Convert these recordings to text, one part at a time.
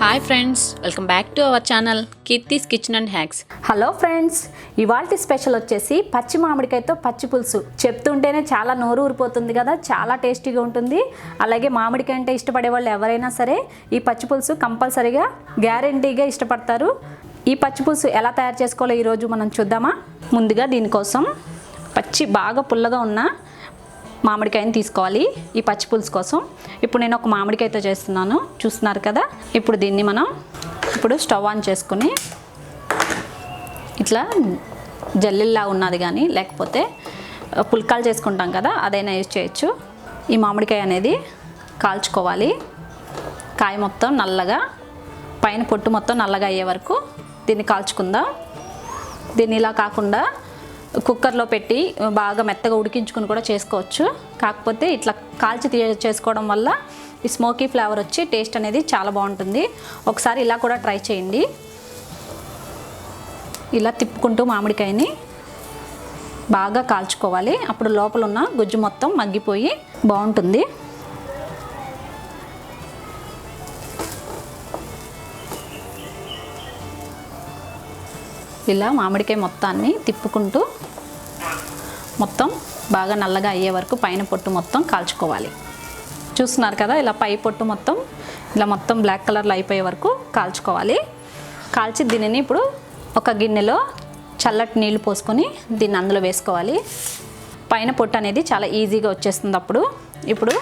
Hi friends, welcome back to our channel Keerthi's kitchen and hacks. Hello friends, ఇవాల్టి special వచ్చేసి పచ్చి మామిడికాయతో పచ్చి పులుసు. చెప్తుంటేనే చాలా నోరు ఊరిపోతుంది కదా, చాలా టేస్టీగా ఉంటుంది. అలాగే మామిడికాయ అంటే ఇష్టపడే వాళ్ళు ఎవరైనా సరే ఈ పచ్చి పులుసు కంపల్సరీగా గ్యారెంటీగా ఇష్టపడతారు. ఈ పచ్చి పులుసు ఎలా తయారు చేసుకోవాలో ఈరోజు మనం చూద్దామా. ముందుగా దీనికోసం పచ్చి బాగా పుల్లగా ఉన్న మామిడికాయని తీసుకోవాలి ఈ పచ్చి పులుసు కోసం. ఇప్పుడు నేను ఒక మామిడికాయతో చేస్తున్నాను, చూస్తున్నారు కదా. ఇప్పుడు దీన్ని మనం స్టవ్ ఆన్ చేసుకుని ఇట్లా జల్లిల్లా ఉన్నది కానీ లేకపోతే పుల్కాలు చేసుకుంటాం కదా, అదైనా యూజ్ చేయొచ్చు. ఈ మామిడికాయ అనేది కాల్చుకోవాలి. కాయ మొత్తం నల్లగా, పైన పొట్టు మొత్తం నల్లగా అయ్యే వరకు దీన్ని కాల్చుకుందాం. దీన్ని ఇలా కాకుండా కుక్కర్లో పెట్టి బాగా మెత్తగా ఉడికించుకుని కూడా చేసుకోవచ్చు. కాకపోతే ఇట్లా కాల్చి చేసుకోవడం వల్ల ఈ స్మోకీ ఫ్లేవర్ వచ్చి టేస్ట్ అనేది చాలా బాగుంటుంది. ఒకసారి ఇలా కూడా ట్రై చేయండి. ఇలా తిప్పుకుంటూ మామిడికాయని బాగా కాల్చుకోవాలి. అప్పుడు లోపల ఉన్న గుజ్జు మొత్తం మగ్గిపోయి బాగుంటుంది. ఇలా మామిడికాయ మొత్తాన్ని తిప్పుకుంటూ మొత్తం బాగా నల్లగా అయ్యే వరకు పైన పొట్టు మొత్తం కాల్చుకోవాలి. చూస్తున్నారు కదా, ఇలా పై పొట్టు మొత్తం ఇలా మొత్తం బ్లాక్ కలర్లో అయిపోయే వరకు కాల్చుకోవాలి. కాల్చి దీనిని ఇప్పుడు ఒక గిన్నెలో చల్లటి నీళ్లు పోసుకొని దీన్ని అందులో వేసుకోవాలి. పైన పొట్టు అనేది చాలా ఈజీగా వచ్చేస్తుంది. ఇప్పుడు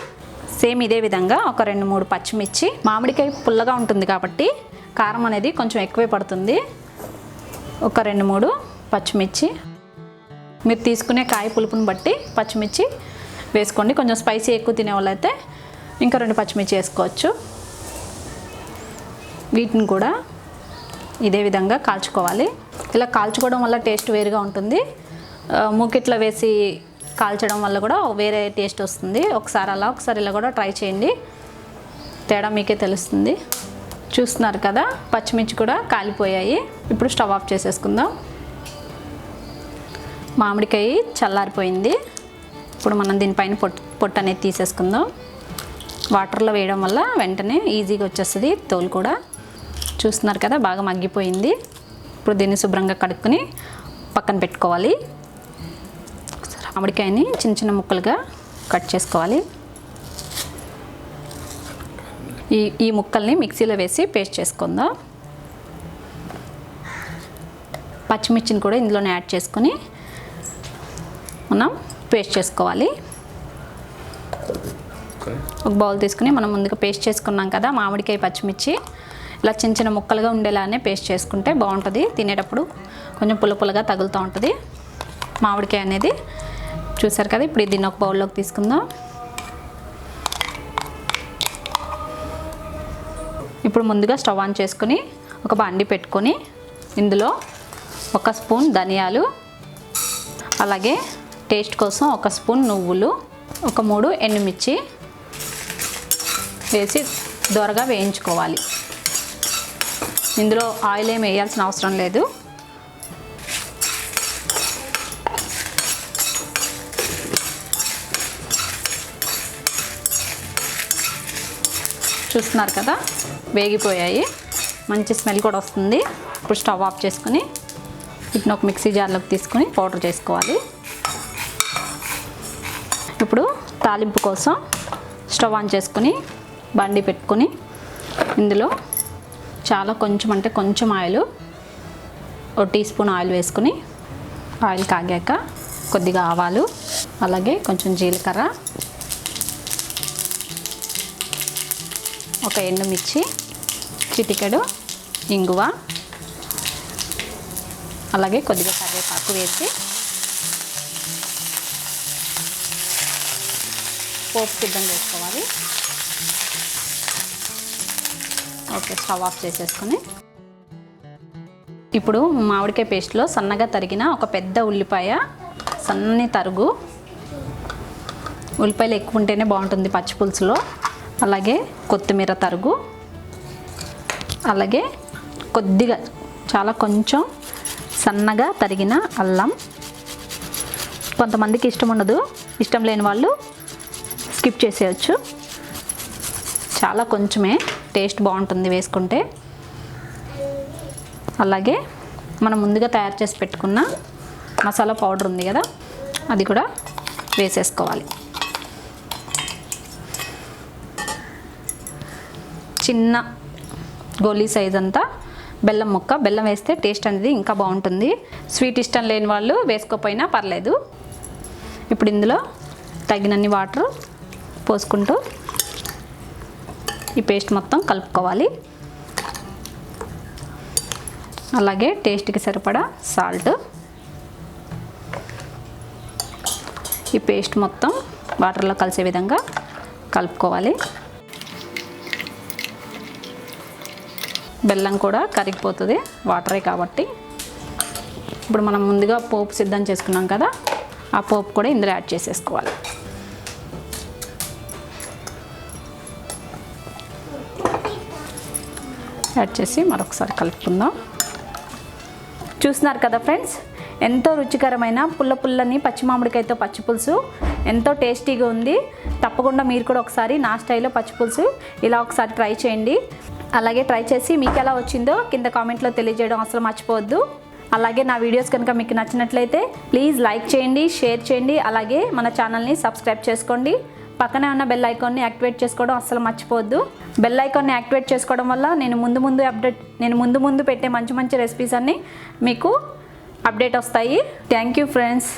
సేమ్ ఇదే విధంగా ఒక 2-3 పచ్చిమిర్చి, మామిడికాయ పుల్లగా ఉంటుంది కాబట్టి కారం అనేది కొంచెం ఎక్కువే పడుతుంది. ఒక 2-3 పచ్చిమిర్చి, మీరు తీసుకునే కాయ పులుపుని బట్టి పచ్చిమిర్చి వేసుకోండి. కొంచెం స్పైసీ ఎక్కువ తినే వాళ్ళైతే ఇంకా 2 పచ్చిమిర్చి వేసుకోవచ్చు. వీటిని కూడా ఇదే విధంగా కాల్చుకోవాలి. ఇలా కాల్చుకోవడం వల్ల టేస్ట్ వేరుగా ఉంటుంది. మూకిట్లో వేసి కాల్చడం వల్ల కూడా వేరే టేస్ట్ వస్తుంది. ఒకసారి ఇలా కూడా ట్రై చేయండి, తేడా మీకే తెలుస్తుంది. చూస్తున్నారు కదా, పచ్చిమిర్చి కూడా కాలిపోయాయి. ఇప్పుడు స్టవ్ ఆఫ్ చేసేసుకుందాం. మామిడికాయ చల్లారిపోయింది. ఇప్పుడు మనం దీనిపైన పొట్టు అనేది తీసేసుకుందాం. వాటర్లో వేయడం వల్ల వెంటనే ఈజీగా వచ్చేస్తుంది తోలు కూడా. చూస్తున్నారు కదా, బాగా మగ్గిపోయింది. ఇప్పుడు దీన్ని శుభ్రంగా కడుక్కొని పక్కన పెట్టుకోవాలి. మామిడికాయని చిన్న చిన్న ముక్కలుగా కట్ చేసుకోవాలి. ఈ ముక్కల్ని మిక్సీలో వేసి పేస్ట్ చేసుకుందాం. పచ్చిమిర్చిని కూడా ఇందులోనే యాడ్ చేసుకొని మనం పేస్ట్ చేసుకోవాలి. ఒక బౌల్ తీసుకుని మనం ముందుగా పేస్ట్ చేసుకున్నాం కదా మామిడికాయ పచ్చిమిర్చి, ఇలా చిన్న చిన్న ముక్కలుగా ఉండేలానే పేస్ట్ చేసుకుంటే బాగుంటుంది. తినేటప్పుడు కొంచెం పుల్లగా తగులుతూ ఉంటుంది మామిడికాయ అనేది. చూసారు కదా, ఇప్పుడు దీన్ని ఒక బౌల్లోకి తీసుకుందాం. ఇప్పుడు ముందుగా స్టవ్ ఆన్ చేసుకుని ఒక బాండి పెట్టుకొని ఇందులో 1 స్పూన్ ధనియాలు, అలాగే టేస్ట్ కోసం 1 స్పూన్ నువ్వులు, ఒక 3 ఎండుమిర్చి వేసి దోరగా వేయించుకోవాలి. ఇందులో ఆయిల్ ఏమి వేయాల్సిన అవసరం లేదు. చూస్తున్నారు కదా, వేగిపోయాయి. మంచి స్మెల్ కూడా వస్తుంది. ఇప్పుడు స్టవ్ ఆఫ్ చేసుకుని వీటిని ఒక మిక్సీ జార్లోకి తీసుకొని పౌడర్ చేసుకోవాలి. ఇప్పుడు తాలింపు కోసం స్టవ్ ఆన్ చేసుకుని బండి పెట్టుకొని ఇందులో కొంచెం ఆయిల్, 1 టీ స్పూన్ ఆయిల్ వేసుకుని ఆయిల్ కాగాక కొద్దిగా ఆవాలు, అలాగే కొంచెం జీలకర్ర, ఒక ఎండుమిర్చి, చిటికెడు ఇంగువ, అలాగే కొద్దిగా కరివేపాకు వేసి పోపు సిద్ధం చేసుకోవాలి. ఓకే, స్టవ్ ఆఫ్ చేసేసుకొని ఇప్పుడు మామిడికాయ పేస్ట్లో సన్నగా తరిగిన ఒక పెద్ద ఉల్లిపాయ, సన్నని తరుగు. ఉల్లిపాయలు ఎక్కువ ఉంటేనే బాగుంటుంది పచ్చి పులుసులో. అలాగే కొత్తిమీర తరుగు, అలాగే కొద్దిగా కొంచెం సన్నగా తరిగిన అల్లం. కొంతమందికి ఇష్టం ఉండదు, ఇష్టం లేని వాళ్ళు స్కిప్ చేసేయచ్చు. చాలా కొంచెమే. టేస్ట్ బాగుంటుంది వేసుకుంటే. అలాగే మనం ముందుగా తయారు చేసి పెట్టుకున్న మసాలా పౌడర్ ఉంది కదా, అది కూడా వేసేసుకోవాలి. చిన్న గోలీ సైజ్ అంతా బెల్లం ముక్క. బెల్లం వేస్తే టేస్ట్ అనేది ఇంకా బాగుంటుంది. స్వీట్ ఇష్టం లేని వాళ్ళు వేసుకోకపోయినా పర్లేదు. ఇప్పుడు ఇందులో తగినన్ని వాటర్ పోసుకుంటూ ఈ పేస్ట్ మొత్తం కలుపుకోవాలి. అలాగే టేస్ట్కి సరిపడా సాల్ట్. ఈ పేస్ట్ మొత్తం వాటర్లో కలిసే విధంగా కలుపుకోవాలి. బెల్లం కూడా కరిగిపోతుంది వాటరే కాబట్టి. ఇప్పుడు మనం ముందుగా పోపు సిద్ధం చేసుకున్నాం కదా, ఆ పోపు కూడా ఇందులో యాడ్ చేసేసుకోవాలి. యాడ్ చేసి మరొకసారి కలుపుకుందాం. చూస్తున్నారు కదా ఫ్రెండ్స్, ఎంతో రుచికరమైన పుల్లని పచ్చి మామిడికాయతో పచ్చి పులుసు ఎంతో టేస్టీగా ఉంది. తప్పకుండా మీరు కూడా ఒకసారి నా స్టైల్లో పచ్చి పులుసు ఇలా ఒకసారి ట్రై చేయండి. అలాగే ట్రై చేసి మీకు ఎలా వచ్చిందో కింద కామెంట్లో తెలియజేయడం అసలు మర్చిపోవద్దు. అలాగే నా వీడియోస్ కనుక మీకు నచ్చినట్లయితే ప్లీజ్ లైక్ చేయండి, షేర్ చేయండి. అలాగే మన ఛానల్ని సబ్స్క్రైబ్ చేసుకోండి. పక్కనే ఉన్న బెల్ ఐకాన్ని యాక్టివేట్ చేసుకోవడం అస్సలు మర్చిపోవద్దు. బెల్ ఐకాన్ని యాక్టివేట్ చేసుకోవడం వల్ల నేను ముందు ముందు పెట్టే మంచి రెసిపీస్ అన్నీ మీకు అప్డేట్ వస్తాయి. Thank you friends.